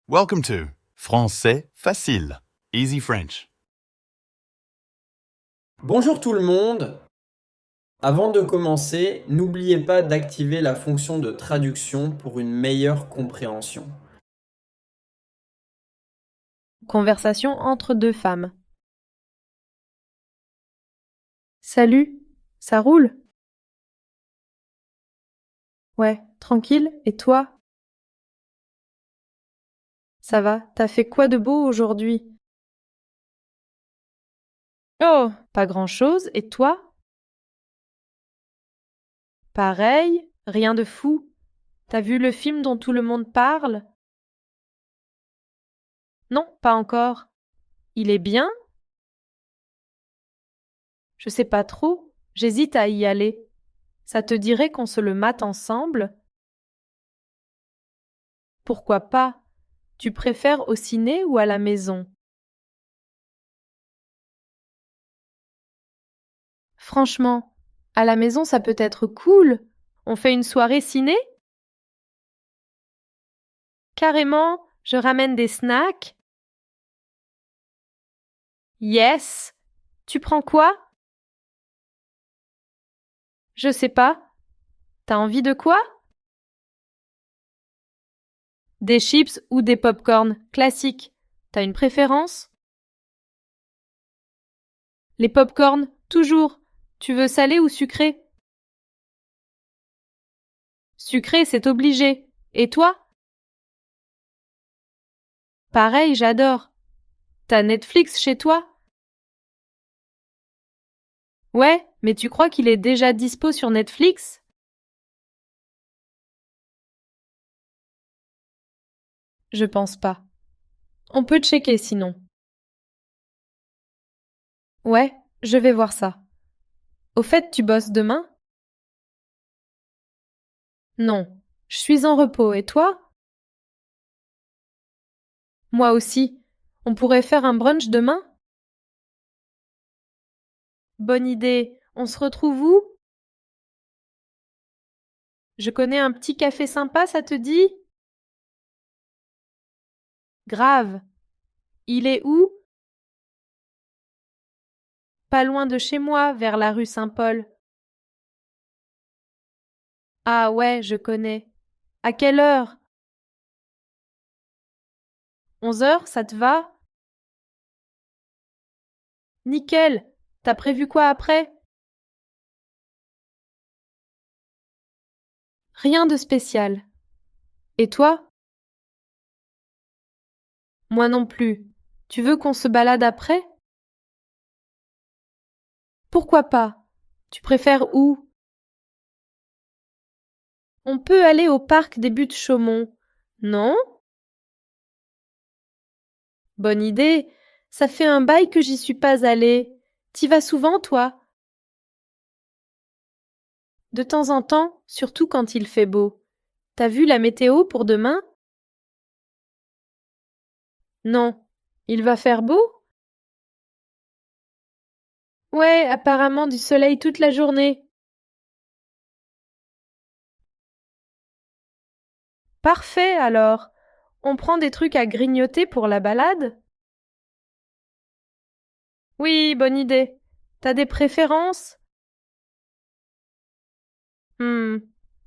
Welcome to Français facile, Easy French. Bonjour tout le monde. Avant de commencer, n'oubliez pas d'activer la fonction de traduction pour une meilleure compréhension. Conversation entre deux femmes. Salut, ça roule? Ouais, tranquille, et toi? Ça va, t'as fait quoi de beau aujourd'hui? Oh, pas grand-chose, et toi? Pareil, rien de fou. T'as vu le film dont tout le monde parle? Non, pas encore. Il est bien? Je sais pas trop, j'hésite à y aller. Ça te dirait qu'on se le mate ensemble? Pourquoi pas? Tu préfères au ciné ou à la maison? Franchement, à la maison ça peut être cool. On fait une soirée ciné? Carrément, je ramène des snacks. Yes. Tu prends quoi? Je sais pas. T'as envie de quoi? Des chips ou des pop-corn classiques. T'as une préférence? Les pop-corn, toujours. Tu veux salé ou sucré? Sucré, c'est obligé. Et toi? Pareil, j'adore. T'as Netflix chez toi? Ouais, mais tu crois qu'il est déjà dispo sur Netflix? Je pense pas. On peut checker sinon. Ouais, je vais voir ça. Au fait, tu bosses demain? Non, je suis en repos, et toi? Moi aussi. On pourrait faire un brunch demain? Bonne idée. On se retrouve où? Je connais un petit café sympa, ça te dit? Grave. Il est où? Pas loin de chez moi, vers la rue Saint-Paul. Ah ouais, je connais. À quelle heure? 11h, ça te va? Nickel. T'as prévu quoi après? Rien de spécial. Et toi? Moi non plus. Tu veux qu'on se balade après? Pourquoi pas? Tu préfères où? On peut aller au parc des Buttes-Chaumont. Non? Bonne idée. Ça fait un bail que j'y suis pas allée. T'y vas souvent, toi? De temps en temps, surtout quand il fait beau. T'as vu la météo pour demain? Non. Il va faire beau? Ouais, apparemment du soleil toute la journée. Parfait alors. On prend des trucs à grignoter pour la balade? Oui, bonne idée. T'as des préférences? Hmm,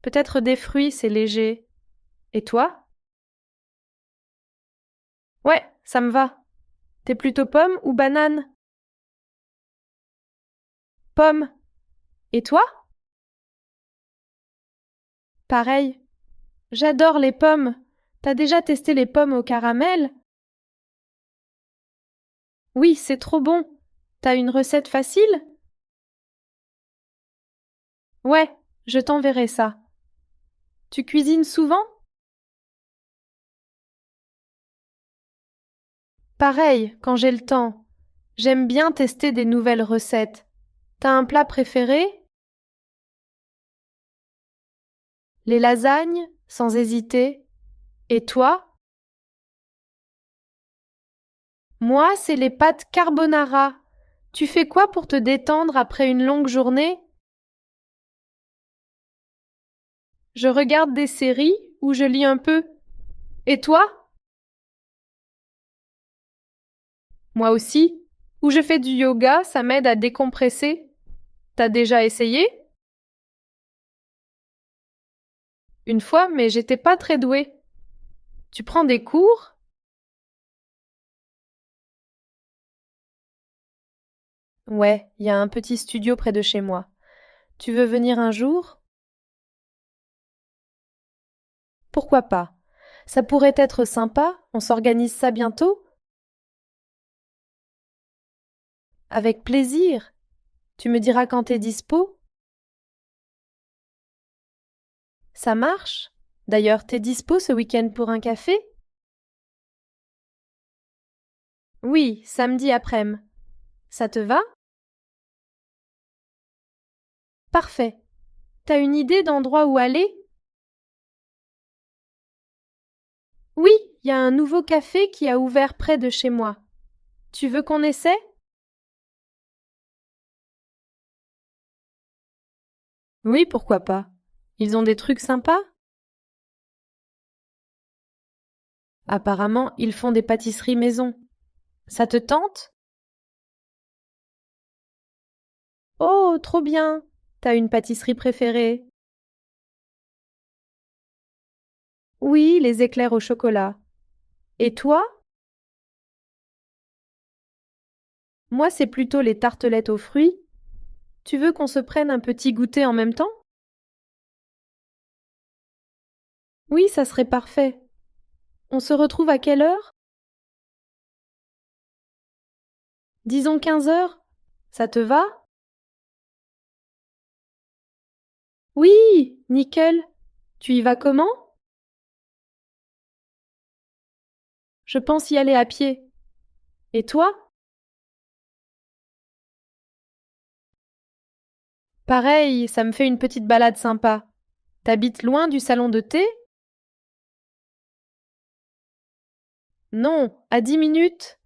peut-être des fruits, c'est léger. Et toi? Ouais, ça me va. T'es plutôt pomme ou banane? Pomme. Et toi? Pareil. J'adore les pommes. T'as déjà testé les pommes au caramel? Oui, c'est trop bon. T'as une recette facile? Ouais, je t'enverrai ça. Tu cuisines souvent? Pareil, quand j'ai le temps. J'aime bien tester des nouvelles recettes. T'as un plat préféré? Les lasagnes, sans hésiter. Et toi? Moi, c'est les pâtes carbonara. Tu fais quoi pour te détendre après une longue journée? Je regarde des séries ou je lis un peu. Et toi? Moi aussi. Ou je fais du yoga, ça m'aide à décompresser. T'as déjà essayé? Une fois, mais j'étais pas très douée. Tu prends des cours? Ouais, il y a un petit studio près de chez moi. Tu veux venir un jour? Pourquoi pas? Ça pourrait être sympa, on s'organise ça bientôt? Avec plaisir. Tu me diras quand t'es dispo? Ça marche? D'ailleurs, t'es dispo ce week-end pour un café? Oui, samedi après-midi. Ça te va? Parfait. T'as une idée d'endroit où aller? Oui, il y a un nouveau café qui a ouvert près de chez moi. Tu veux qu'on essaie? Oui, pourquoi pas. Ils ont des trucs sympas? Apparemment, ils font des pâtisseries maison. Ça te tente? Oh, trop bien! T'as une pâtisserie préférée? Oui, les éclairs au chocolat. Et toi? Moi, c'est plutôt les tartelettes aux fruits. Tu veux qu'on se prenne un petit goûter en même temps? Oui, ça serait parfait. On se retrouve à quelle heure? Disons 15 heures. Ça te va? Oui, nickel. Tu y vas comment? Je pense y aller à pied. Et toi? Pareil, ça me fait une petite balade sympa. T'habites loin du salon de thé? Non, à 10 minutes.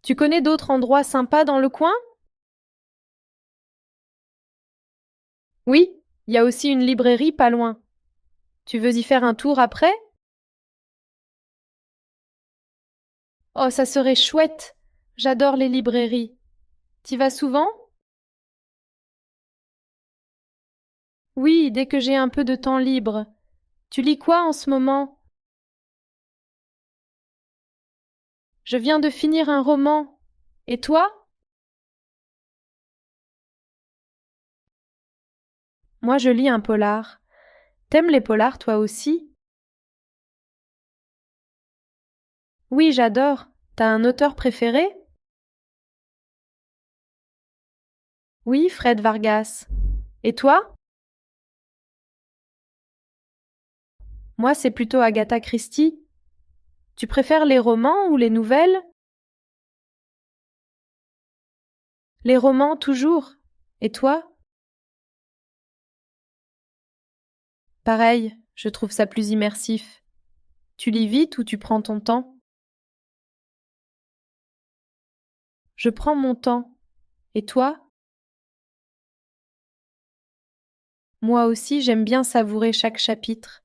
Tu connais d'autres endroits sympas dans le coin? Oui, il y a aussi une librairie pas loin. Tu veux y faire un tour après? Oh, ça serait chouette. J'adore les librairies. T'y vas souvent? Oui, dès que j'ai un peu de temps libre. Tu lis quoi en ce moment? Je viens de finir un roman. Et toi? Moi, je lis un polar. T'aimes les polars, toi aussi? Oui, j'adore. T'as un auteur préféré? Oui, Fred Vargas. Et toi? Moi, c'est plutôt Agatha Christie. Tu préfères les romans ou les nouvelles? Les romans, toujours. Et toi? Pareil, je trouve ça plus immersif. Tu lis vite ou tu prends ton temps? Je prends mon temps. Et toi? Moi aussi, j'aime bien savourer chaque chapitre.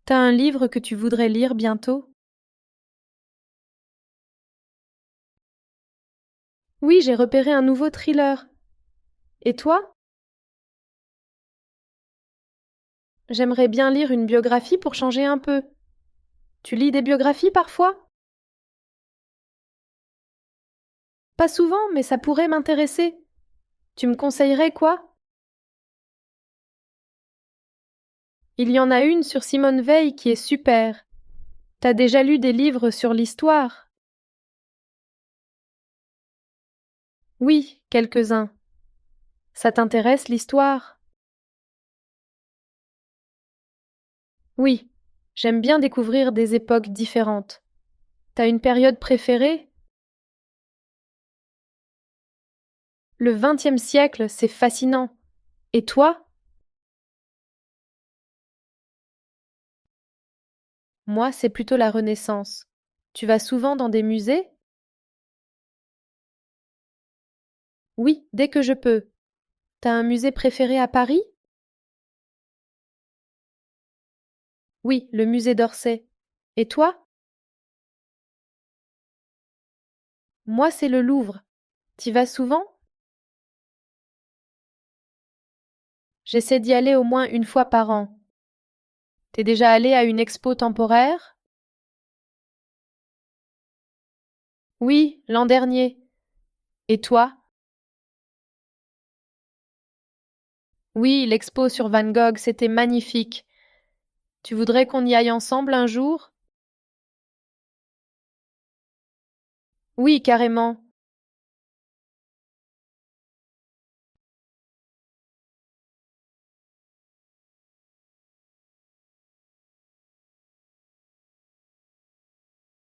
T'as un livre que tu voudrais lire bientôt? Oui, j'ai repéré un nouveau thriller. Et toi? J'aimerais bien lire une biographie pour changer un peu. Tu lis des biographies parfois? Pas souvent, mais ça pourrait m'intéresser. Tu me conseillerais quoi? Il y en a une sur Simone Veil qui est super. T'as déjà lu des livres sur l'histoire? Oui, quelques-uns. Ça t'intéresse l'histoire? Oui, j'aime bien découvrir des époques différentes. T'as une période préférée? Le XXe siècle, c'est fascinant. Et toi? Moi, c'est plutôt la Renaissance. Tu vas souvent dans des musées? Oui, dès que je peux. T'as un musée préféré à Paris? Oui, le musée d'Orsay. Et toi? Moi, c'est le Louvre. T'y vas souvent? J'essaie d'y aller au moins une fois par an. T'es déjà allé à une expo temporaire? Oui, l'an dernier. Et toi? Oui, l'expo sur Van Gogh, c'était magnifique. Tu voudrais qu'on y aille ensemble un jour? Oui, carrément.